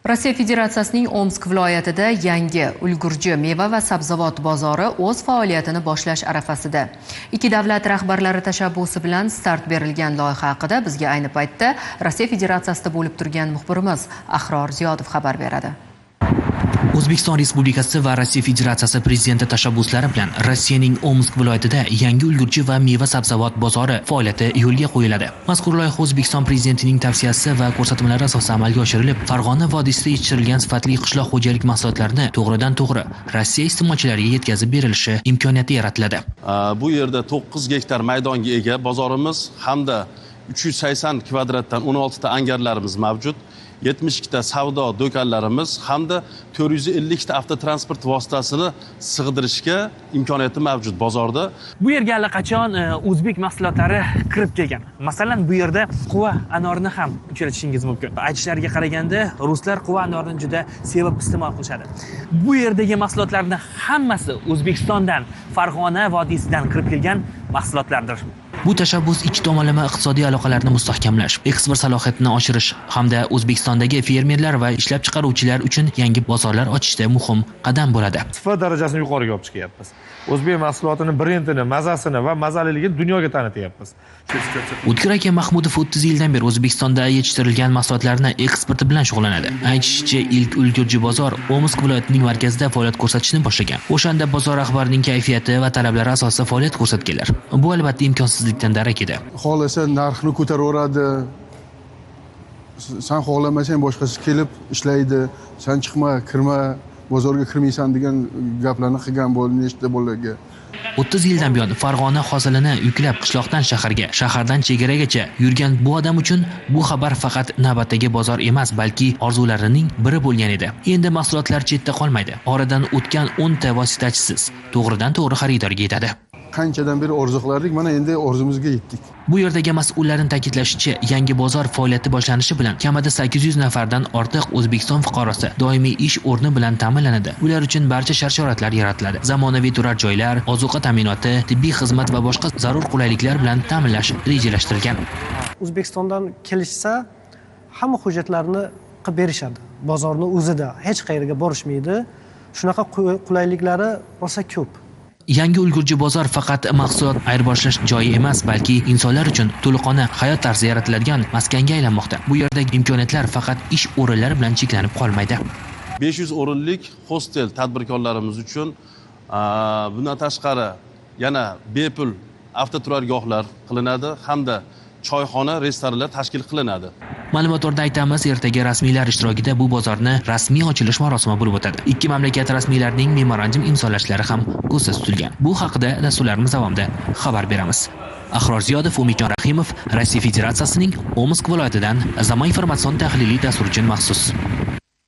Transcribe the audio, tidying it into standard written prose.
Rossiya Federatsiyasining Omsk viloyatida yangi ulgurji meva va sabzavot bozori o'z faoliyatini boshlash arafasida. Ikki davlat rahbarlari tashabbusi bilan start berilgan loyiha haqida bizga ayni paytda Rossiya Federatsiyasida bo'lib turgan muxbirimiz Ahror Ziyodov xabar beradi. O'zbekiston Respublikasi va Rossiya Federatsiyasi prezidenti tashabbuslari bilan Rossiyaning Omsk viloyatida yangi ulgurji va meva-sabzavot bozori faoliyati yo'lga qo'yiladi. Mazkur loyiha O'zbekiston prezidentining tavsiyasi va ko'rsatmalari asosida amalga oshirilib, Farg'ona vodiysida yetishtirilgan sifatli qishloq xo'jalik mahsulotlarini to'g'ridan-to'g'ri Rossiya iste'molchilariga yetkazib berilishi imkoniyati yaratiladi. Bu yerda 9 gektar maydonga ega bozorimiz hamda 380 kvadratdan 16 ta angarlarimiz mavjud. 72 ta savdo do'konlarimiz hamda 450 ta avtotransport vositasini sig'dirishga imkoniyati mavjud bozorda. Bu yerga allaqachon o'zbek mahsulotlari kirib kelgan. Masalan, bu yerda quva anorini ham uchratishingiz mumkin. Aytishlariga qaraganda, ruslar quva anorini juda sevib iste'mol qilishadi. Bu yerdagi mahsulotlarning hammasi O'zbekistondan, Farg'ona vodiysidan kirib kelgan mahsulotlardir. Bu tashabbus ikki tomonlama iqtisodiy aloqalarni mustahkamlash, eksport salohiyatini oshirish hamda O'zbekistondagi fermerlar va ishlab chiqaruvchilar uchun yangi bozorlar ochishda muhim qadam bo'ladi. Sifat darajasini yuqoriga olib chiqyapmiz. O'zbek mahsulotini brendini, mazasini va mazaliligini dunyoga tanityapmiz. O'tkir aka Mahmudov 30 yildan beri O'zbekistonda yetishtirilgan mahsulotlarni eksporti bilan shug'ullanadi. Aytishicha, ilk ulgurji bozor Omsk viloyatining markazida faoliyat ko'rsatishni boshlagan. O'shanda bozor rahbarining kayfiyati va talablari asosida faoliyat ko'rsatganlar. Bu albatta imkonsizlikdan darak edi. Xohlasa narxni ko'taraveradi. Sen xohlamasang boshqasi kelib ishlaydi. Sen chiqma, kirma, bozorga kirmaysan degan gaplarni qilgan nechta bolaga. 30 yildan buyon Farg'ona hosilini yuklab qishloqdan shaharga, shahardan chegaragacha yurgan bu odam uchun bu xabar faqat navbatdagi bozor emas, balki orzularining biri bo'lgan edi. Endi mahsulotlar chetda qolmaydi. Oradan o'tgan 10 ta vositachisiz to'g'ridan-to'g'ri xaridorga yetadi. Qanchadan beri orzu qilardik, mana endi orzumizga yetdik. Bu yerdagi mas'ullarning ta'kidlashicha, yangi bozor faoliyati boshlanishi bilan kamida 800 nafardan ortiq O'zbekiston fuqarosi doimiy ish o'rni bilan ta'minlanadi. Ular uchun barcha shart-sharoitlar yaratiladi. Zamonaviy turar joylar, ozuqa ta'minoti, tibbiy xizmat va boshqa zarur qulayliklar bilan ta'minlash rejalashtirilgan. O'zbekistondan kelishsa, hamma hujjatlarni qilib berishadi. Bozorning o'zida hech qayerga borishmaydi. Shunaqa qulayliklari rosa ko'p. Yangi ulgurji bozor faqat mahsulot ayirboshlash joyi emas, balki insonlar uchun to'liqona hayot tarzi yaratiladigan maskanga aylanmoqda. Bu yerdagi imkoniyatlar faqat ish o'rinlari bilan cheklanib qolmaydi. 500 o'rinlik hostel tadbirkorlarimiz uchun bundan tashqari yana bepul avtoturargohlar qilinadi hamda choyxona, restoranlar tashkil qilinadi. Ma'lumotlarda aytamiz, ertaga rasmiylar ishtirokida bu bozorni rasmiy ochilish marosimi bo'lib o'tadi. Ikki mamlakat rasmiylarining memorandum imzolashlari ham ko'zda tutilgan. Bu haqida dasturlarimiz davomida xabar beramiz. Ahror Ziyodov, Umidjon Rahimov, Rossiya Federatsiyasining Omsk viloyatidan Zamon informatsion tahliliy dasturi uchun maxsus.